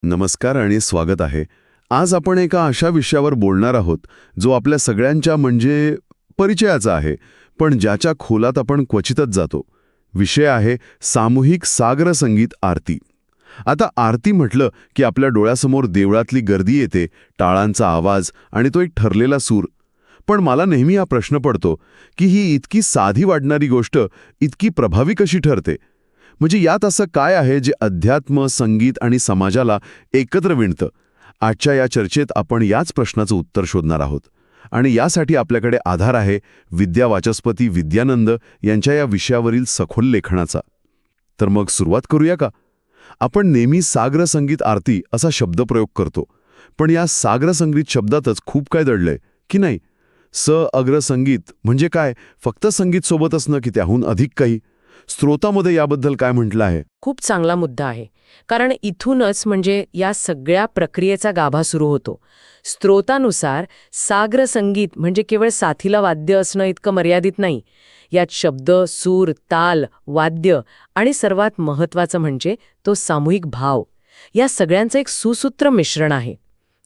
नमस्कार आणि स्वागत आहे. आज आपण एका अशा विषयावर बोलणार आहोत जो आपल्या सगळ्यांच्या म्हणजे परिचयाचा आहे, पण ज्याच्या खोलात आपण क्वचितच जातो. विषय आहे सामूहिक सागर संगीत आरती. आता आरती म्हटलं की आपल्या डोळ्यासमोर देवळातली गर्दी येते, टाळांचा आवाज आणि तो एक ठरलेला सूर. पण मला नेहमी हा प्रश्न पडतो की ही इतकी साधी वाटणारी गोष्ट इतकी प्रभावी कशी ठरते? म्हणजे यात असं काय आहे जे अध्यात्म, संगीत आणि समाजाला एकत्र विणतं? आजच्या या चर्चेत आपण याच प्रश्नाचं उत्तर शोधणार आहोत. आणि यासाठी आपल्याकडे आधार आहे विद्या वाचस्पती विद्यानंद यांच्या या विषयावरील सखोल लेखनाचा. तर मग सुरुवात करूया का? आपण नेहमी सागर संगीत आरती असा शब्दप्रयोग करतो, पण या सागर संगीत शब्दातच खूप काय दडलंय की नाही? अग्र संगीत म्हणजे काय? फक्त संगीत सोबतच न की त्याहून अधिक काही? स्त्रोतामध्ये याबद्दल काय म्हटलं आहे? खूप चांगला मुद्दा आहे. कारण इथूनच म्हणजे या सगळ्या प्रक्रियेचा गाभा सुरू होतो. स्त्रोतानुसार साग्र संगीत म्हणजे केवळ साथीला वाद्य असणं इतकं मर्यादित नाही. यात शब्द, सूर, ताल, वाद्य आणि सर्वात महत्त्वाचं म्हणजे तो सामूहिक भाव, या सगळ्यांचं एक सुसूत्र मिश्रण आहे.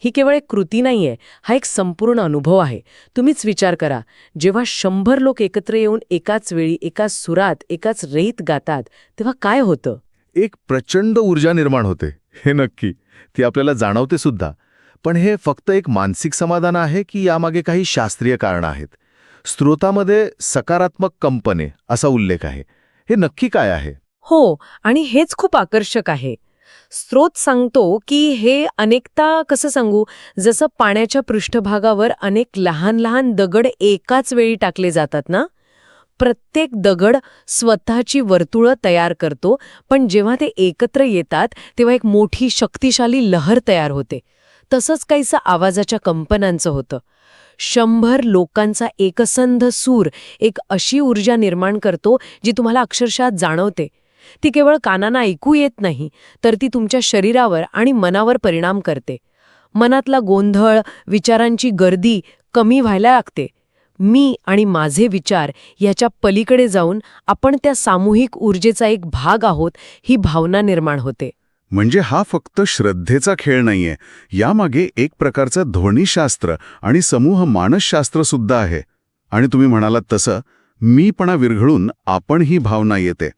ही केवळ एक कृती नाहीये, हा एक संपूर्ण अनुभव आहे. तुम्हीच विचार करा, जेव्हा 100 लोक एकत्र येऊन एकाच वेळी, एकाच सुरात, एकाच रेत गातात, तेव्हा काय होतं? एक प्रचंड ऊर्जा निर्माण होते, हे नक्की. ती आपल्याला जाणवते सुद्धा. पण हे फक्त एक मानसिक समाधान आहे की यामागे काही शास्त्रीय कारणं आहेत? स्त्रोतामध्ये सकारात्मक कंपने असा उल्लेख आहे. हे नक्की काय आहे? हो, आणि हेच खूप आकर्षक आहे. स्रोत सांगतो की हे अनेकदा कसं सांगू, जसं पाण्याच्या पृष्ठभागावर अनेक लहान लहान दगड एकाच वेळी टाकले जातात ना, प्रत्येक दगड स्वतःची वर्तुळं तयार करतो, पण जेव्हा ते एकत्र येतात तेव्हा एक मोठी शक्तिशाली लहर तयार होते. तसंच काहीसं आवाजाच्या कंपनांचं होतं. 100 लोकांचा एकसंध सूर एक अशी ऊर्जा निर्माण करतो जी तुम्हाला अक्षरशः जाणवते. ती केवळ कानांना ऐकू येत नाही, तर ती तुमच्या शरीरावर आणि मनावर परिणाम करते. मनातला गोंधळ, विचारांची गर्दी कमी व्हायला लागते. मी आणि माझे विचार याच्या पलीकडे जाऊन आपण त्या सामूहिक ऊर्जेचा एक भाग आहोत, ही भावना निर्माण होते. म्हणजे हा फक्त श्रद्धेचा खेळ नाहीये, यामागे एक प्रकारचं ध्वनिशास्त्र आणि समूह मानसशास्त्र सुद्धा आहे. आणि तुम्ही म्हणालात तसं मीपणा विरघळून आपण ही भावना येते.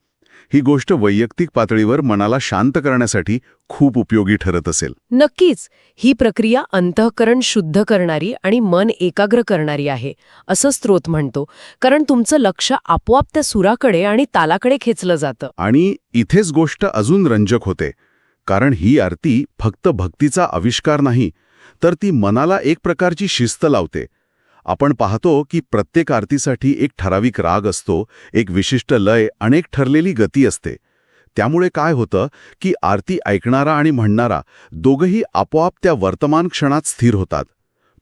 ही गोष्ट वैयक्तिक पातळीवर मनाला शांत करण्यासाठी खूप उपयोगी ठरत असेल. नक्कीच, ही प्रक्रिया अंतःकरण शुद्ध करणारी आणि मन एकाग्र करणारी आहे, असं स्रोत म्हणतो. कारण तुमचं लक्ष आपोआप त्या सुराकडे आणि तालाकडे खेचलं जातं. आणि इथेच गोष्ट अजून रंजक होते, कारण ही आरती फक्त भक्तीचा आविष्कार नाही, तर ती मनाला एक प्रकारची शिस्त लावते. आपण पाहतो की प्रत्येक आरतीसाठी एक ठराविक राग असतो, एक विशिष्ट लय आणि एक ठरलेली गती असते. त्यामुळे काय होतं की आरती ऐकणारा आणि म्हणणारा दोघंही आपोआप त्या वर्तमान क्षणात स्थिर होतात.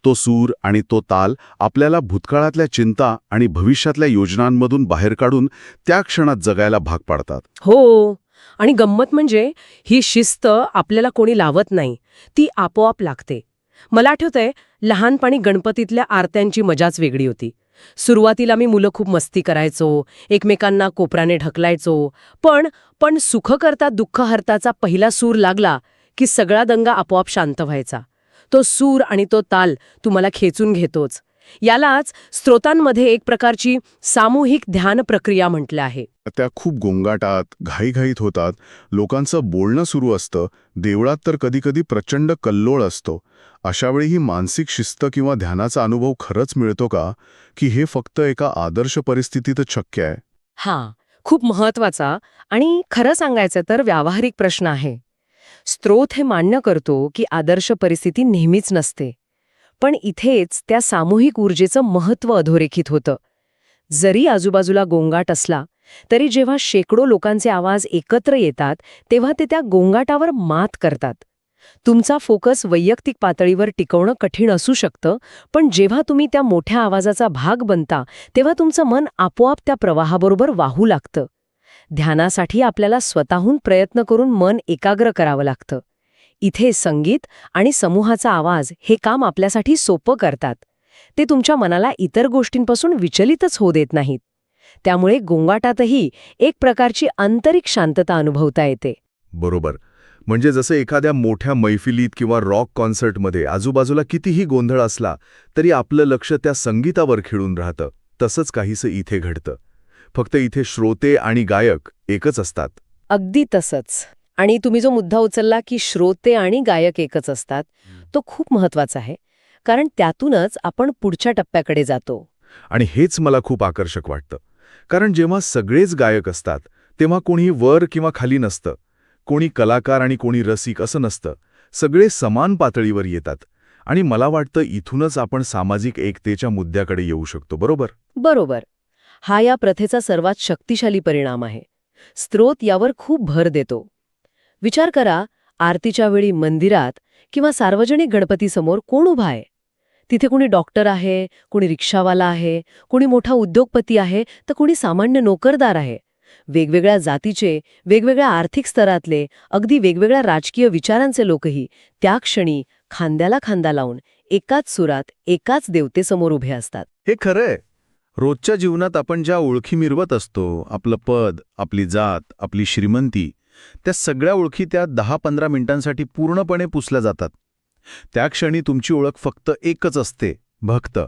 तो सूर आणि तो ताल आपल्याला भूतकाळातल्या चिंता आणि भविष्यातल्या योजनांमधून बाहेर काढून त्या क्षणात जगायला भाग पाडतात. हो, आणि गंमत म्हणजे ही शिस्त आपल्याला कोणी लावत नाही, ती आपोआप लागते. मला आठवतंय, लहानपणी गणपतीतल्या आरत्यांची मजाच वेगळी होती. सुरुवातीला मी मुलं खूप मस्ती करायचो, एकमेकांना कोपराने ढकलायचो. पण पण सुख करता दुःख हरताचा पहिला सूर लागला की सगळा दंगा आपोआप शांत व्हायचा. तो सूर आणि तो ताल तुम्हाला खेचून घेतोच. यालाच स्त्रोतांमध्ये एक प्रकारची सामूहिक ध्यान प्रक्रिया म्हटलं आहे. त्या खूप गोंगाटात, घाईघाईत होतात. लोकांचं बोलणं सुरू असतं. देवळात तर कधीकधी प्रचंड कल्लोळ असतो. अशावेळी ही मानसिक शिस्त किंवा ध्यानाचा अनुभव खरंच मिळतो का, की हे फक्त एका आदर्श परिस्थितीतच शक्य आहे? हां, खूप महत्वाचा आणि खरं सांगायचं तर व्यावहारिक प्रश्न आहे. स्त्रोत हे मान्य करतो की आदर्श परिस्थिती नेहमीच नसते. पण इथेच त्या सामूहिक ऊर्जेचं महत्त्व अधोरेखित होतं. जरी आजूबाजूला गोंगाट असला, तरी जेव्हा शेकडो लोकांचे आवाज एकत्र येतात, तेव्हा ते त्या गोंगाटावर मात करतात. तुमचा फोकस वैयक्तिक पातळीवर टिकवणं कठीण असू शकतं, पण जेव्हा तुम्ही त्या मोठ्या आवाजाचा भाग बनता, तेव्हा तुमचं मन आपोआप त्या प्रवाहाबरोबर वाहू लागतं. ध्यानासाठी आपल्याला स्वतःहून प्रयत्न करून मन एकाग्र करावं लागतं. इथे संगीत आणि समूहाचा आवाज हे काम आपल्यासाठी सोपं करतात. ते तुमच्या मनाला इतर गोष्टींपासून विचलितच होऊ देत नाहीत. त्यामुळे गोंगाटातही एक प्रकारची आंतरिक शांतता अनुभवता येते. बरोबर. म्हणजे जसं एखाद्या मोठ्या मैफिलीत किंवा रॉक कॉन्सर्टमध्ये आजूबाजूला कितीही गोंधळ असला तरी आपलं लक्ष त्या संगीतावर खिळून राहतं, तसंच काहीसं इथे घडतं. फक्त इथे श्रोते आणि गायक एकच असतात. अगदी तसंच. आणि तुम्ही जो मुद्दा उचलला की श्रोते आणि गायक एकच असतात, तो खूप महत्वाचा आहे. कारण त्यातूनच आपण पुढच्या टप्प्याकडे जातो. आणि हेच मला खूप आकर्षक वाटतं. कारण जेव्हा सगळेच गायक असतात तेव्हा कोणी वर किंवा खाली नसतं, कोणी कलाकार आणि कोणी रसिक असं नसतं. सगळे समान पातळीवर येतात. आणि मला वाटतं इथूनच आपण सामाजिक एकतेच्या मुद्द्याकडे येऊ शकतो, बरोबर? बरोबर. हा या प्रथेचा सर्वात शक्तिशाली परिणाम आहे. स्त्रोत यावर खूप भर देतो. विचार करा, आरतीच्या वेळी मंदिरात किंवा सार्वजनिक गणपतीसमोर कोण उभा आहे? तिथे कोणी डॉक्टर आहे, कोणी रिक्षावाला आहे, कोणी मोठा उद्योगपती आहे, तर कोणी सामान्य नोकरदार आहे. वेगवेगळ्या जातीचे, वेगवेगळ्या आर्थिक स्तरातले, अगदी वेगवेगळ्या राजकीय विचारांचे लोकही त्या क्षणी खांद्याला खांदा लावून एकाच सुरात, एकाच देवतेसमोर उभे असतात. हे खरंय. रोजच्या जीवनात आपण ज्या ओळखी मिरवत असतो, आपलं पद, आपली जात, आपली श्रीमंती, त्या सगळ्या ओळखी त्या 10-15 मिनिटांसाठी पूर्णपणे पुसल्या जातात. त्या क्षणी तुमची ओळख फक्त एकच असते, भक्त.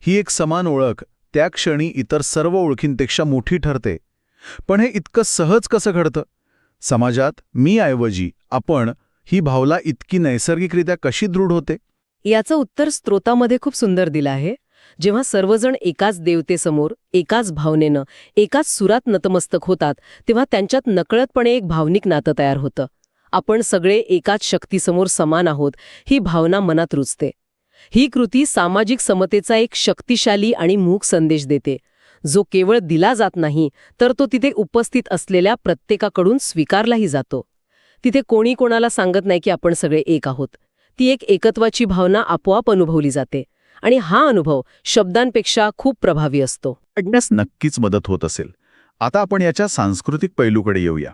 ही एक समान ओळख त्या क्षणी इतर सर्व ओळखींपेक्षा मोठी ठरते. पण हे इतकं सहज कसं घडतं? समाजात मी ऐवजी आपण ही भावना इतकी नैसर्गिकरित्या कशी दृढ होते? याचं उत्तर स्त्रोतामध्ये खूप सुंदर दिलं आहे. जेव्हा सर्वजण एकाच देवतेसमोर, एकाच भावनेनं, एकाच सुरात नतमस्तक होतात, तेव्हा त्यांच्यात नकळतपणे एक भावनिक नातं तयार होतं. आपण सगळे एकाच शक्तीसमोर समान आहोत, ही भावना मनात रुजते. ही कृती सामाजिक समतेचा एक शक्तिशाली आणि मूक संदेश देते, जो केवळ दिला जात नाही, तर तो तिथे उपस्थित असलेल्या प्रत्येकाकडून स्वीकारलाही जातो. तिथे कोणी कोणाला सांगत नाही की आपण सगळे एक आहोत. ती एक एकत्वाची भावना आपोआप अनुभवली जाते. आणि हा अनुभव शब्दांपेक्षा खूप प्रभावी असतो. वाटण्यास नक्कीच मदत होत असेल. आता आपण याच्या सांस्कृतिक पैलूकडे येऊया.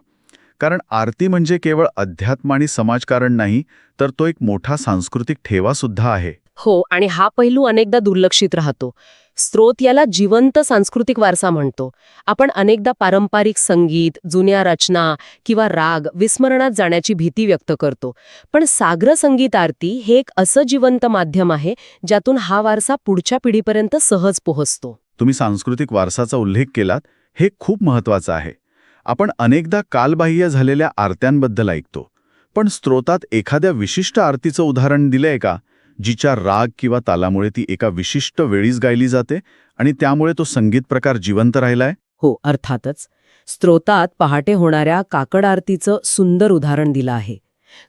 कारण आरती म्हणजे केवळ अध्यात्म आणि समाजकारण नाही, तर तो एक मोठा सांस्कृतिक ठेवा सुद्धा आहे. हो, आणि हा पैलू अनेकदा दुर्लक्षित राहतो. स्त्रोत याला जिवंत सांस्कृतिक वारसा म्हणतो. आपण अनेकदा पारंपरिक संगीत, जुन्या रचना किंवा राग विस्मरणात जाण्याची भीती व्यक्त करतो. पण साग्र संगीत आरती हे एक असं जिवंत माध्यम आहे, ज्यातून हा वारसा पुढच्या पिढीपर्यंत सहज पोहोचतो. तुम्ही सांस्कृतिक वारसाचा उल्लेख केलात, हे खूप महत्वाचं आहे. आपण अनेकदा कालबाह्य झालेल्या आरत्यांबद्दल ऐकतो. पण स्त्रोतात एखाद्या विशिष्ट आरतीचं उदाहरण दिलंय का, जिच्या राग किंवा तालामुळे ती एका विशिष्ट वेळीच गायली जाते आणि त्यामुळे तो संगीत प्रकार जिवंत राहिलाय? हो, अर्थातच. स्त्रोतात पहाटे होणाऱ्या काकड आरतीचं सुंदर उदाहरण दिलं आहे.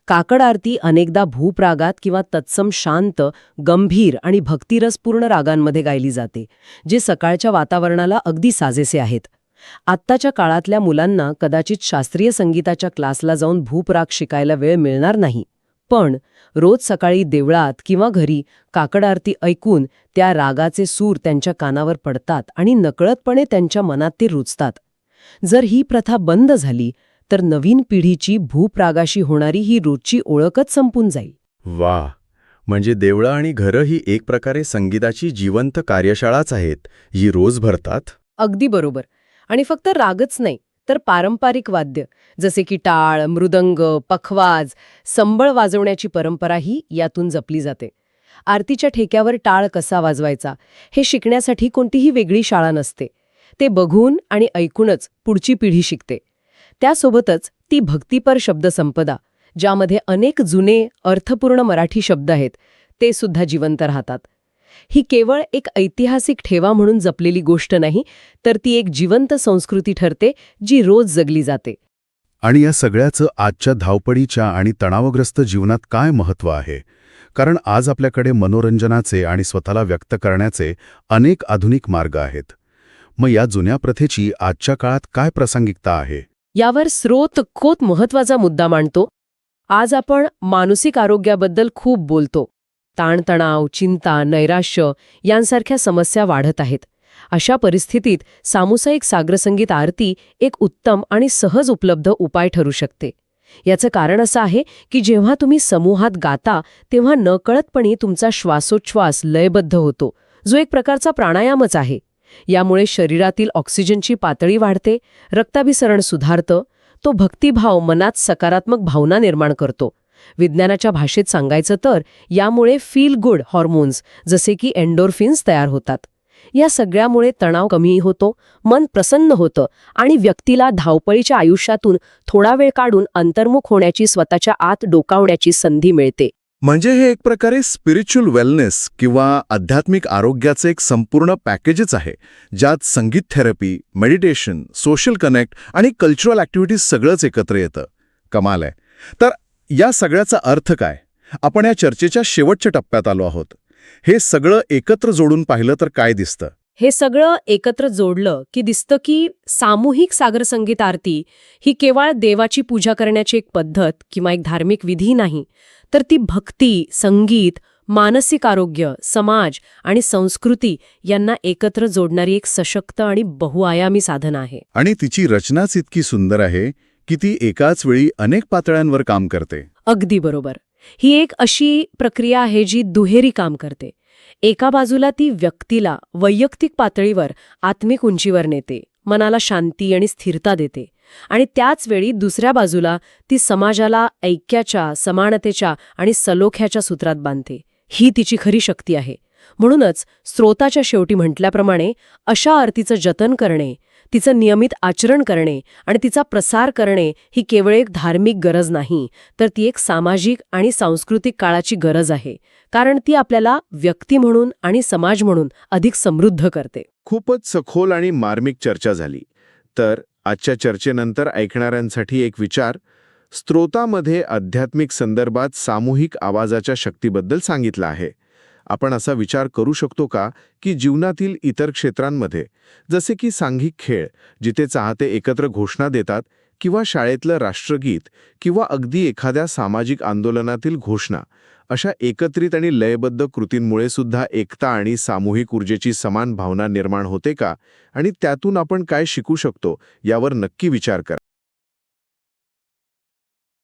काकड आरती अनेकदा भूपरागात किंवा तत्सम शांत, गंभीर आणि भक्तिरसपूर्ण रागांमध्ये गायली जाते, जे सकाळच्या वातावरणाला अगदी साजेसे आहेत. आत्ताच्या काळातल्या मुलांना कदाचित शास्त्रीय संगीताच्या क्लासला जाऊन भूपराग शिकायला वेळ मिळणार नाही. पण रोज सकाळी देवळात किंवा घरी काकड आरती ऐकून त्या रागाचे सूर त्यांच्या कानावर पडतात आणि नकळतपणे त्यांच्या मनात ते रुजतात. जर ही प्रथा बंद झाली तर नवीन पिढीची भूपरागाशी होणारी ही रोजची ओळखच संपून जाईल. वा, म्हणजे देवळं आणि घरं ही एक प्रकारे संगीताची जिवंत कार्यशाळाच आहेत, जी रोज भरतात. अगदी बरोबर. आणि फक्त रागच नाही, तर पारंपरिक वाद्य जसे की टाळ, मृदंग, पखवाज, संबळ वाजवण्याची परंपराही यातून जपली जाते. आरतीच्या ठेक्यावर टाळ कसा वाजवायचा हे शिकण्यासाठी कोणतीही वेगळी शाळा नसते. ते बघून आणि ऐकूनच पुढची पिढी शिकते. त्यासोबतच ती भक्तिपर शब्दसंपदा, ज्यामध्ये अनेक जुने अर्थपूर्ण मराठी शब्द आहेत, ते सुद्धा जिवंत राहतात. ही केवळ एक ऐतिहासिक ठेवा म्हणून जपलेली गोष्ट नाही, तर ती एक जिवंत संस्कृती ठरते, जी रोज जगली जाते. आणि या सगळ्याचं आजच्या धावपळीच्या आणि तणावग्रस्त जीवनात काय महत्त्व आहे? कारण आज आपल्याकडे मनोरंजनाचे आणि स्वतःला व्यक्त करण्याचे अनेक आधुनिक मार्ग आहेत. मग या जुन्या प्रथेची आजच्या काळात काय प्रासंगिकता आहे? यावर स्रोत खूप महत्वाचा मुद्दा मांडतो. आज आपण मानसिक आरोग्याबद्दल खूप बोलतो. ताणतणाव, चिंता, नैराश्य यांसारख्या समस्या वाढत आहेत. अशा परिस्थितीत सामुदायिक साग्रसंगीत आरती एक उत्तम आणि सहज उपलब्ध उपाय ठरू शकते. याचं कारण असं आहे की जेव्हा तुम्ही समूहात गाता तेव्हा नकळतपणे तुमचा श्वासोच्छ्वास लयबद्ध होतो, जो एक प्रकारचा प्राणायामच आहे. यामुळे शरीरातील ऑक्सिजनची पातळी वाढते, रक्ताभिसरण सुधारतं, तो भक्तिभाव मनात सकारात्मक भावना निर्माण करतो. विज्ञानाच्या भाषेत सांगायचं तर यामुळे फील गुड हॉर्मोन्स जसे की एंडोर्फिन्स तयार होतात. या सगळ्यामुळे तणाव कमी होतो, मन प्रसन्न होतं आणि व्यक्तीला धावपळीच्या आयुष्यातून थोडा वेळ काढून अंतर्मुख होण्याची, स्वतःच्या आत डोकावण्याची संधी मिळते. म्हणजे हे एक प्रकारे स्पिरिच्युअल वेलनेस किंवा आध्यात्मिक आरोग्याचं एक संपूर्ण पॅकेजच आहे, ज्यात संगीत थेरपी, मेडिटेशन, सोशल कनेक्ट आणि कल्चरल ॲक्टिव्हिटीज सगळंच एकत्र येतं. कमाल आहे. तर या सगळ्याचा अर्थ काय? आपण या चर्चेच्या शेवटच्या टप्प्यात आलो आहोत. हे सगळं एकत्र जोडून पाहिलं तर काय दिसतं? हे सगळं एकत्र जोडलं की दिसतं की सामूहिक सागरसंगीत आरती ही केवळ देवाची पूजा करण्याची एक पद्धत किंवा एक धार्मिक विधी नाही, तर ती भक्ती, संगीत, मानसिक आरोग्य, समाज आणि संस्कृती यांना एकत्र जोडणारी एक सशक्त आणि बहुआयामी साधना आहे. आणि तिची रचनाच इतकी सुंदर आहे की ती एकाच वेळी अनेक पातळ्यांवर काम करते. अगदी बरोबर. ही एक अशी प्रक्रिया आहे जी दुहेरी काम करते. एका बाजूला ती व्यक्तीला वैयक्तिक पातळीवर आत्मिक उंचीवर नेते, मनाला शांती आणि स्थिरता देते, आणि त्याच वेळी दुसऱ्या बाजूला ती समाजाला ऐक्याच्या, समानतेच्या आणि सलोख्याच्या सूत्रात बांधते. ही तिची खरी शक्ती आहे. म्हणूनच स्रोताच्या शेवटी म्हटल्याप्रमाणे अशा आरतीचं जतन करणे, तिचं नियमित आचरण करणे आणि तिचा प्रसार करणे ही केवळ एक धार्मिक गरज नाही, तर ती एक सामाजिक आणि सांस्कृतिक काळाची गरज आहे. कारण ती आपल्याला व्यक्ती म्हणून आणि समाज म्हणून अधिक समृद्ध करते. खूपच सखोल आणि मार्मिक चर्चा झाली. तर आजच्या चर्चेनंतर ऐकणाऱ्यांसाठी एक विचार. स्त्रोतामध्ये आध्यात्मिक संदर्भात सामूहिक आवाजाच्या शक्तीबद्दल सांगितलं आहे. आपण असा विचार करू शकतो का की जीवनातील इतर क्षेत्रांमध्ये, जसे की सांघिक खेळ जिथे चाहते एकत्र घोषणा देतात, किंवा शाळेतलं राष्ट्रगीत, किंवा अगदी एखाद्या सामाजिक आंदोलनातील घोषणा, अशा एकत्रित आणि लयबद्ध कृतींमुळे सुद्धा एकता आणि सामूहिक ऊर्जेची समान भावना निर्माण होते का? आणि त्यातून आपण काय शिकू शकतो यावर नक्की विचार करा.